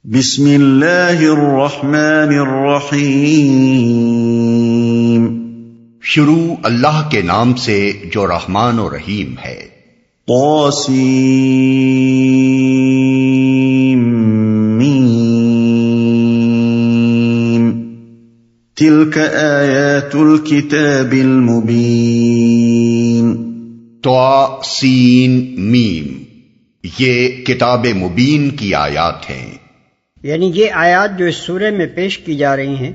بسم اللہ الرحمن الرحیم۔ شروع اللہ کے نام سے جو رحمان و رحیم ہے۔ طاسیم میم تلک آیات الکتاب المبین۔ طاسین میم، یہ کتاب مبین کی آیات ہیں۔ یعنی یہ آیات جو اس سورہ میں پیش کی جا رہی ہیں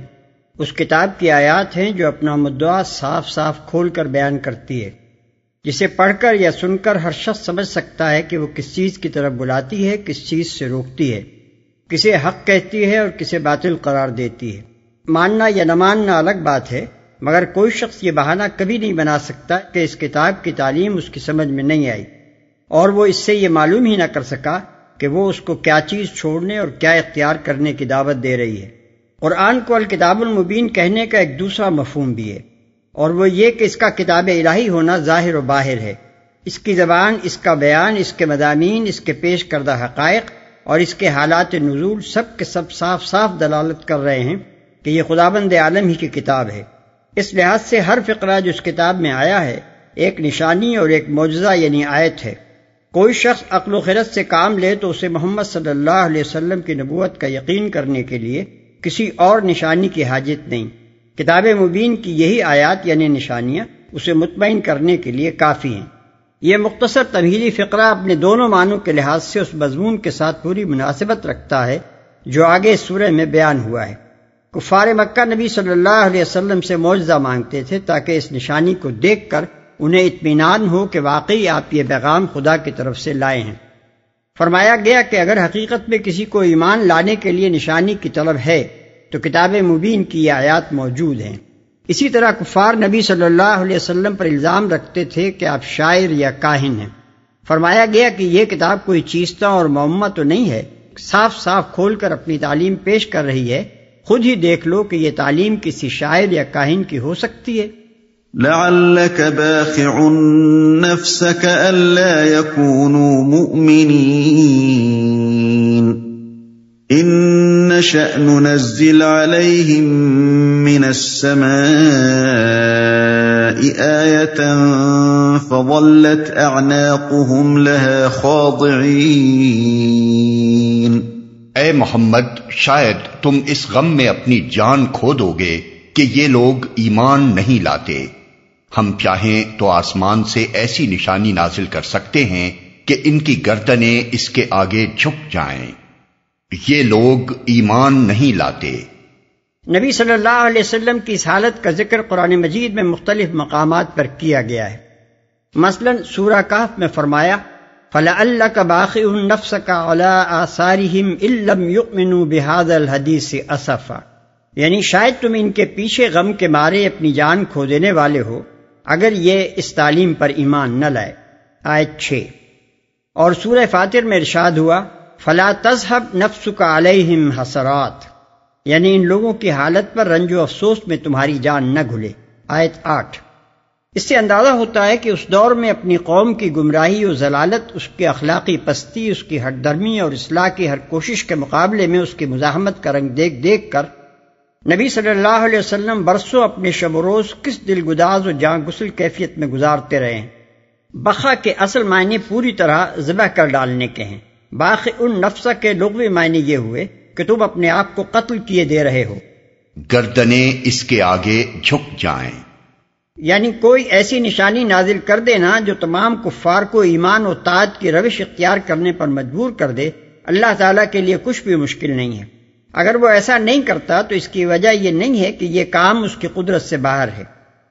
اس کتاب کی آیات ہیں جو اپنا مدعا صاف صاف کھول کر بیان کرتی ہے، جسے پڑھ کر یا سن کر ہر شخص سمجھ سکتا ہے کہ وہ کس چیز کی طرف بلاتی ہے، کس چیز سے روکتی ہے، کسے حق کہتی ہے اور کسے باطل قرار دیتی ہے۔ ماننا یا نہ ماننا الگ بات ہے، مگر کوئی شخص یہ بہانہ کبھی نہیں بنا سکتا کہ اس کتاب کی تعلیم اس کی سمجھ میں نہیں آئی، اور وہ اس سے یہ معلوم ہی نہ کر سکا کہ وہ اس کو کیا چیز چھوڑنے اور کیا اختیار کرنے کی دعوت دے رہی ہے۔ قرآن کو الکتاب المبین کہنے کا ایک دوسرا مفہوم بھی ہے، اور وہ یہ کہ اس کا کتاب الہی ہونا ظاہر و باہر ہے۔ اس کی زبان، اس کا بیان، اس کے مضامین، اس کے پیش کردہ حقائق اور اس کے حالات نزول سب کے سب صاف صاف دلالت کر رہے ہیں کہ یہ خداوند عالم ہی کی کتاب ہے۔ اس لحاظ سے ہر فقرہ جو اس کتاب میں آیا ہے ایک نشانی اور ایک معجزہ یعنی آیت ہے۔ کوئی شخص عقل و خرد سے کام لے تو اسے محمد صلی اللہ علیہ وسلم کی نبوت کا یقین کرنے کے لیے کسی اور نشانی کی حاجت نہیں۔ کتاب مبین کی یہی آیات یعنی نشانیاں اسے مطمئن کرنے کے لیے کافی ہیں۔ یہ مختصر تمہیدی فقرہ اپنے دونوں معنوں کے لحاظ سے اس مضمون کے ساتھ پوری مناسبت رکھتا ہے جو آگے اس سورہ میں بیان ہوا ہے۔ کفار مکہ نبی صلی اللہ علیہ وسلم سے معجزہ مانگتے تھے تاکہ اس نشانی کو دیکھ کر انہیں اطمینان ہو کہ واقعی آپ یہ پیغام خدا کی طرف سے لائے ہیں۔ فرمایا گیا کہ اگر حقیقت میں کسی کو ایمان لانے کے لیے نشانی کی طلب ہے تو کتاب مبین کی یہ آیات موجود ہیں۔ اسی طرح کفار نبی صلی اللہ علیہ وسلم پر الزام رکھتے تھے کہ آپ شاعر یا کاہن ہیں۔ فرمایا گیا کہ یہ کتاب کوئی چیستہ اور معمہ تو نہیں ہے، صاف صاف کھول کر اپنی تعلیم پیش کر رہی ہے۔ خود ہی دیکھ لو کہ یہ تعلیم کسی شاعر یا کاہن کی ہو سکتی ہے؟ لعلك باخع نفسك ألا يكونوا مؤمنين إن نشأ ننزل عليهم من السماء آية فظلت أعناقهم لها خاضعين۔ اے محمد، شاید تم اس غم میں اپنی جان کھو دو گے کہ یہ لوگ ایمان نہیں لاتے۔ ہم چاہیں تو آسمان سے ایسی نشانی نازل کر سکتے ہیں کہ ان کی گردنیں اس کے آگے جھک جائیں۔ یہ لوگ ایمان نہیں لاتے۔ نبی صلی اللہ علیہ وسلم کی اس حالت کا ذکر قرآن مجید میں مختلف مقامات پر کیا گیا ہے۔ مثلا سورہ کہف میں فرمایا فَلَعَلَّكَ بَاخِعٌ نَفْسَكَ عَلَىٰ آثَارِهِمْ إِن لَّمْ يُؤْمِنُوا بِهَٰذَا الْحَدِيثِ أَسَفًا، یعنی شاید تم ان کے پیچھے غم کے مارے اپنی جان کھو دینے والے ہو اگر یہ اس تعلیم پر ایمان نہ لائے۔ آیت 6۔ اور سورہ فاطر میں ارشاد ہوا فَلَا تَذْهَبْ نَفْسُكَ عَلَيْهِمْ حَسَرَاتٍ، یعنی ان لوگوں کی حالت پر رنج و افسوس میں تمہاری جان نہ گھلے۔ آیت 8۔ اس سے اندازہ ہوتا ہے کہ اس دور میں اپنی قوم کی گمراہی و ضلالت، اس کی اخلاقی پستی، اس کی ہٹ درمی اور اصلاح کی ہر کوشش کے مقابلے میں اس کی مزاحمت کا رنگ دیکھ دیکھ کر نبی صلی اللہ علیہ وسلم برسوں اپنے شب و روز کس دل گداز و جاں گسل کیفیت میں گزارتے رہے ہیں۔ بخا کے اصل معنی پوری طرح ذبح کر ڈالنے کے ہیں۔ باخع النفس کے لغوی معنی یہ ہوئے کہ تم اپنے آپ کو قتل کیے دے رہے ہو، گردنیں اس کے آگے جھک جائیں۔ یعنی کوئی ایسی نشانی نازل کر دینا جو تمام کفار کو ایمان و طاعت کی روش اختیار کرنے پر مجبور کر دے، اللہ تعالیٰ کے لیے کچھ بھی مشکل نہیں ہے۔ اگر وہ ایسا نہیں کرتا تو اس کی وجہ یہ نہیں ہے کہ یہ کام اس کی قدرت سے باہر ہے،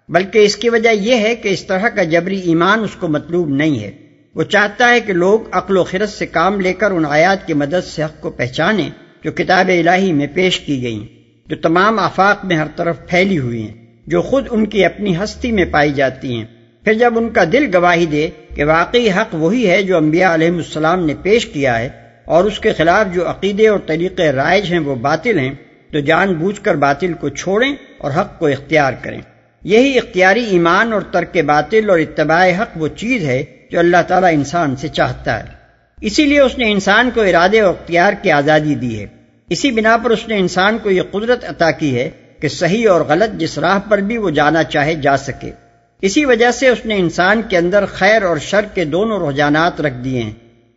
بلکہ اس کی وجہ یہ ہے کہ اس طرح کا جبری ایمان اس کو مطلوب نہیں ہے۔ وہ چاہتا ہے کہ لوگ عقل و خرد سے کام لے کر ان آیات کی مدد سے حق کو پہچانیں جو کتاب الہی میں پیش کی گئیں، جو تمام آفاق میں ہر طرف پھیلی ہوئی ہیں، جو خود ان کی اپنی ہستی میں پائی جاتی ہیں۔ پھر جب ان کا دل گواہی دے کہ واقعی حق وہی ہے جو انبیاء علیہ السلام نے پیش کیا ہے اور اس کے خلاف جو عقیدے اور طریقے رائج ہیں وہ باطل ہیں، تو جان بوجھ کر باطل کو چھوڑیں اور حق کو اختیار کریں۔ یہی اختیاری ایمان اور ترک باطل اور اتباع حق وہ چیز ہے جو اللہ تعالیٰ انسان سے چاہتا ہے۔ اسی لیے اس نے انسان کو ارادے اور اختیار کی آزادی دی ہے۔ اسی بنا پر اس نے انسان کو یہ قدرت عطا کی ہے کہ صحیح اور غلط جس راہ پر بھی وہ جانا چاہے جا سکے۔ اسی وجہ سے اس نے انسان کے اندر خیر اور شر کے دونوں رجحانات رکھ دیے ہیں،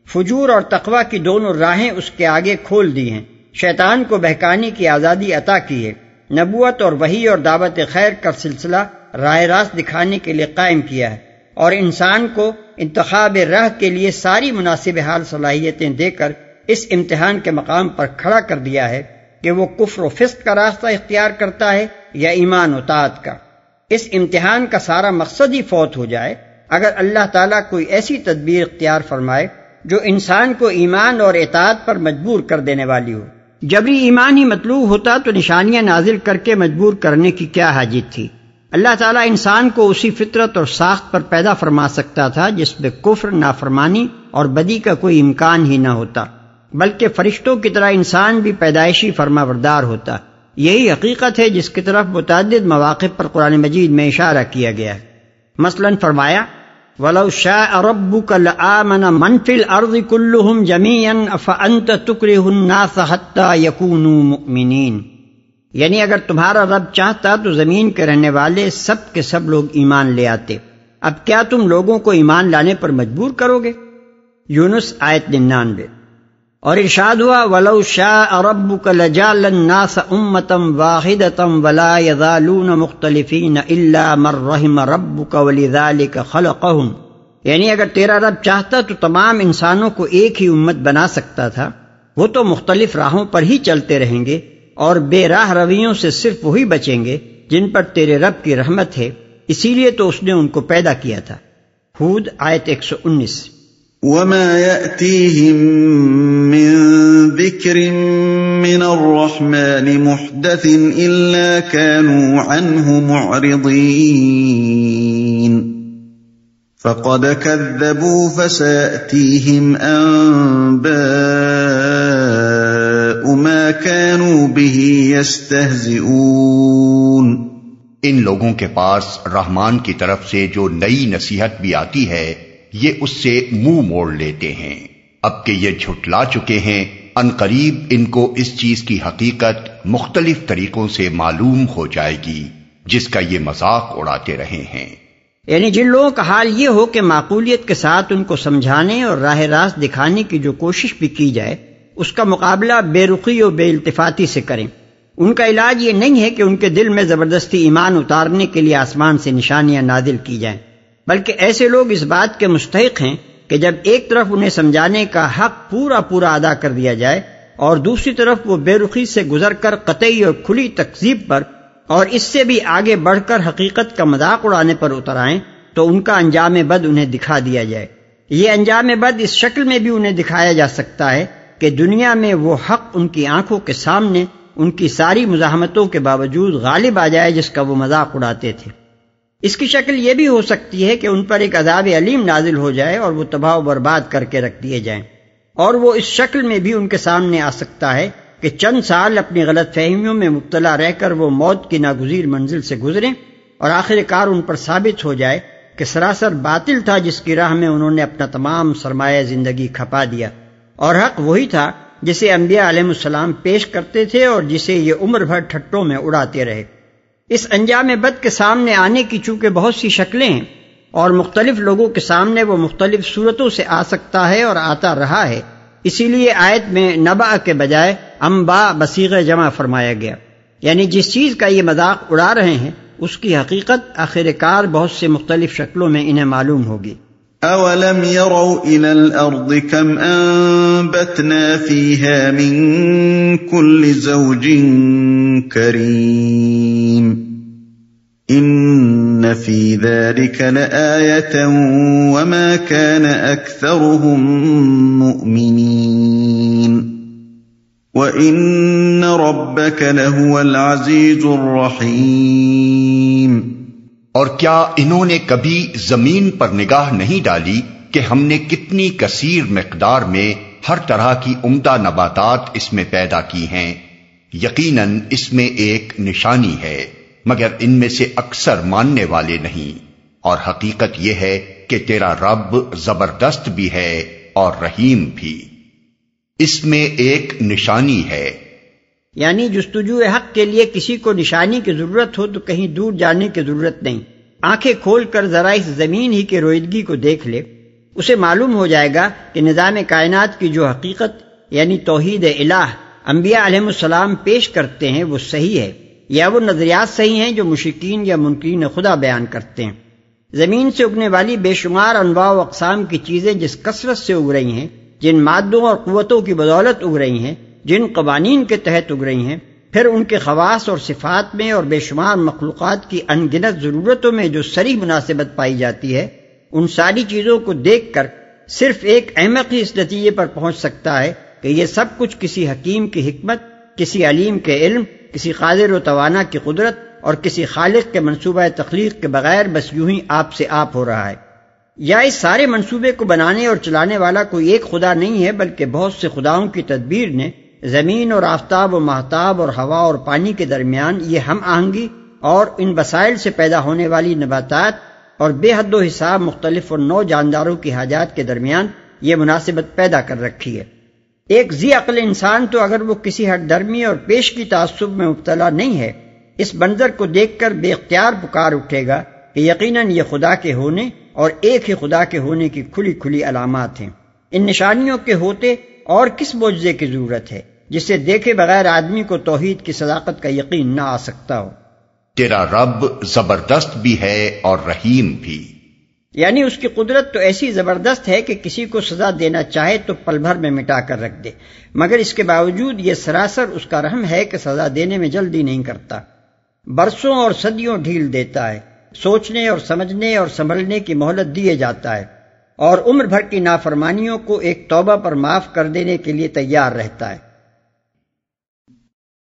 فجور اور تقوی کی دونوں راہیں اس کے آگے کھول دی ہیں، شیطان کو بہکانے کی آزادی عطا کی ہے، نبوت اور وحی اور دعوت خیر کا سلسلہ راہ راست دکھانے کے لیے قائم کیا ہے، اور انسان کو انتخاب راہ کے لیے ساری مناسب حال صلاحیتیں دے کر اس امتحان کے مقام پر کھڑا کر دیا ہے کہ وہ کفر و فسق کا راستہ اختیار کرتا ہے یا ایمان و طاعت کا۔ اس امتحان کا سارا مقصد ہی فوت ہو جائے اگر اللہ تعالیٰ کوئی ایسی تدبیر اختیار فرمائے جو انسان کو ایمان اور اطاعت پر مجبور کر دینے والی ہو۔ جبری ایمان ہی مطلوب ہوتا تو نشانیاں نازل کر کے مجبور کرنے کی کیا حاجت تھی؟ اللہ تعالیٰ انسان کو اسی فطرت اور ساخت پر پیدا فرما سکتا تھا جس میں کفر، نافرمانی اور بدی کا کوئی امکان ہی نہ ہوتا، بلکہ فرشتوں کی طرح انسان بھی پیدائشی فرمانبردار ہوتا۔ یہی حقیقت ہے جس کی طرف متعدد مواقع پر قرآن مجید میں اشارہ کیا گیا ہے۔ مثلا فرمایا وَلَوْ شَاءَ رَبُّكَ لَآمَنَ مَنْ فِي الْأَرْضِ كُلُّهُمْ جَمِيعًا أَفَأَنْتَ تُكْرِهُ النَّاسَ حَتَّى يَكُونُوا مُؤْمِنِينَ، یعنی اگر تمہارا رب چاہتا تو زمین کے رہنے والے سب کے سب لوگ ایمان لے آتے، اب کیا تم لوگوں کو ایمان لانے پر مجبور کرو گے؟ یونس آیت 99۔ اور ارشاد ہوا وَلَوْ شَاءَ رَبُّكَ لَجَعَلَ النَّاسَ أُمَّةً وَاحِدَةً وَلَا يَزَالُونَ مُخْتَلِفِينَ إِلَّا مَن رَحِمَ رَبُّكَ وَلِذَلِكَ خَلَقَهُمْ، یعنی اگر تیرا رب چاہتا تو تمام انسانوں کو ایک ہی امت بنا سکتا تھا، وہ تو مختلف راہوں پر ہی چلتے رہیں گے اور بے راہ رویوں سے صرف وہی بچیں گے جن پر تیرے رب کی رحمت ہے، اسی لیے تو اس نے ان کو پیدا کیا تھا۔ ہود آیت 119۔ وَمَا يَأْتِيهِم مِّن ذِكْرٍ مِّنَ الرَّحْمَٰنِ مُحْدَثٍ إِلَّا كَانُوا عَنْهُ مُعْرِضِينَ فَقَدْ كَذَّبُوا فَسَيَأْتِيهِمْ أَنبَاءُ مَا كَانُوا بِهِ يَسْتَهْزِئُونَ۔ ان لوگوں کے پاس رحمان کی طرف سے جو نئی نصیحت بھی آتی ہے یہ اس سے منہ موڑ لیتے ہیں، اب کہ یہ جھٹلا چکے ہیں، ان قریب ان کو اس چیز کی حقیقت مختلف طریقوں سے معلوم ہو جائے گی جس کا یہ مذاق اڑاتے رہے ہیں۔ یعنی جن لوگوں کا حال یہ ہو کہ معقولیت کے ساتھ ان کو سمجھانے اور راہ راست دکھانے کی جو کوشش بھی کی جائے اس کا مقابلہ بے رخی و بے التفاتی سے کریں۔ ان کا علاج یہ نہیں ہے کہ ان کے دل میں زبردستی ایمان اتارنے کے لیے آسمان سے نشانیاں نازل کی جائیں، بلکہ ایسے لوگ اس بات کے مستحق ہیں کہ جب ایک طرف انہیں سمجھانے کا حق پورا ادا کر دیا جائے اور دوسری طرف وہ بے رخی سے گزر کر قطعی اور کھلی تکذیب پر اور اس سے بھی آگے بڑھ کر حقیقت کا مذاق اڑانے پر اتر آئیں تو ان کا انجام بد انہیں دکھا دیا جائے۔ یہ انجام بد اس شکل میں بھی انہیں دکھایا جا سکتا ہے کہ دنیا میں وہ حق ان کی آنکھوں کے سامنے ان کی ساری مزاحمتوں کے باوجود غالب آ جائے جس کا وہ مذاق اڑاتے تھے۔ اس کی شکل یہ بھی ہو سکتی ہے کہ ان پر ایک عذاب علیم نازل ہو جائے اور وہ تباہ و برباد کر کے رکھ دیے جائیں، اور وہ اس شکل میں بھی ان کے سامنے آ سکتا ہے کہ چند سال اپنی غلط فہمیوں میں مبتلا رہ کر وہ موت کی ناگزیر منزل سے گزریں اور آخر کار ان پر ثابت ہو جائے کہ سراسر باطل تھا جس کی راہ میں انہوں نے اپنا تمام سرمایہ زندگی کھپا دیا، اور حق وہی تھا جسے انبیاء علیہ السلام پیش کرتے تھے اور جسے یہ عمر بھر ٹھٹوں میں اڑاتے رہے۔ اس انجام بد کے سامنے آنے کی چونکہ بہت سی شکلیں ہیں اور مختلف لوگوں کے سامنے وہ مختلف صورتوں سے آ سکتا ہے اور آتا رہا ہے، اسی لیے آیت میں نبأ کے بجائے انباء بصیغہ جمع فرمایا گیا، یعنی جس چیز کا یہ مذاق اڑا رہے ہیں اس کی حقیقت آخر کار بہت سے مختلف شکلوں میں انہیں معلوم ہوگی۔ أَوَلَمْ يَرَوْا إِلَى الْأَرْضِ كَمْ أَنبَتْنَا فِيهَا مِن كُلِّ زَوْجٍ كَرِيمٍ إِنَّ فِي ذَلِكَ لَآيَةً وَمَا كَانَ أَكْثَرُهُم مُؤْمِنِينَ وَإِنَّ رَبَّكَ لَهُوَ الْعَزِيزُ الرَّحِيمُ۔ اور کیا انہوں نے کبھی زمین پر نگاہ نہیں ڈالی کہ ہم نے کتنی کثیر مقدار میں ہر طرح کی عمدہ نباتات اس میں پیدا کی ہیں؟ یقیناً اس میں ایک نشانی ہے، مگر ان میں سے اکثر ماننے والے نہیں، اور حقیقت یہ ہے کہ تیرا رب زبردست بھی ہے اور رحیم بھی۔ اس میں ایک نشانی ہے یعنی جستجو حق کے لیے کسی کو نشانی کی ضرورت ہو تو کہیں دور جانے کی ضرورت نہیں، آنکھیں کھول کر ذرا اس زمین ہی کے رویدگی کو دیکھ لے، اسے معلوم ہو جائے گا کہ نظام کائنات کی جو حقیقت یعنی توحید الہ انبیاء علیہ السلام پیش کرتے ہیں وہ صحیح ہے، یا وہ نظریات صحیح ہیں جو مشرکین یا منکرین خدا بیان کرتے ہیں۔ زمین سے اگنے والی بے شمار انواع و اقسام کی چیزیں جس کثرت سے اگ رہی ہیں، جن مادوں اور قوتوں کی بدولت اگ رہی ہیں، جن قوانین کے تحت اگ رہی ہیں، پھر ان کے خواص اور صفات میں اور بے شمار مخلوقات کی ان گنت ضرورتوں میں جو صریح مناسبت پائی جاتی ہے، ان ساری چیزوں کو دیکھ کر صرف ایک احمق ہی اس نتیجے پر پہنچ سکتا ہے کہ یہ سب کچھ کسی حکیم کی حکمت، کسی علیم کے علم، کسی قادر و توانا کی قدرت اور کسی خالق کے منصوبہ تخلیق کے بغیر بس یوں ہی آپ سے آپ ہو رہا ہے، یا اس سارے منصوبے کو بنانے اور چلانے والا کوئی ایک خدا نہیں ہے بلکہ بہت سے خداؤں کی تدبیر نے زمین اور آفتاب و ماہتاب اور ہوا اور پانی کے درمیان یہ ہم آہنگی اور ان وسائل سے پیدا ہونے والی نباتات اور بے حد و حساب مختلف اور نو جانداروں کی حاجات کے درمیان یہ مناسبت پیدا کر رکھی ہے۔ ایک ذی عقل انسان تو اگر وہ کسی ہٹ درمی اور پیش کی تعصب میں مبتلا نہیں ہے، اس منظر کو دیکھ کر بے اختیار پکار اٹھے گا کہ یقیناً یہ خدا کے ہونے اور ایک ہی خدا کے ہونے کی کھلی کھلی علامات ہیں۔ ان نشانیوں کے ہوتے اور کس معجزے کی ضرورت ہے جسے دیکھے بغیر آدمی کو توحید کی صداقت کا یقین نہ آ سکتا ہو؟ تیرا رب زبردست بھی ہے اور رحیم بھی، یعنی اس کی قدرت تو ایسی زبردست ہے کہ کسی کو سزا دینا چاہے تو پل بھر میں مٹا کر رکھ دے، مگر اس کے باوجود یہ سراسر اس کا رحم ہے کہ سزا دینے میں جلدی نہیں کرتا، برسوں اور صدیوں ڈھیل دیتا ہے، سوچنے اور سمجھنے اور سنبھلنے کی مہلت دیے جاتا ہے، اور عمر بھر کی نافرمانیوں کو ایک توبہ پر معاف کر دینے کے لیے تیار رہتا ہے۔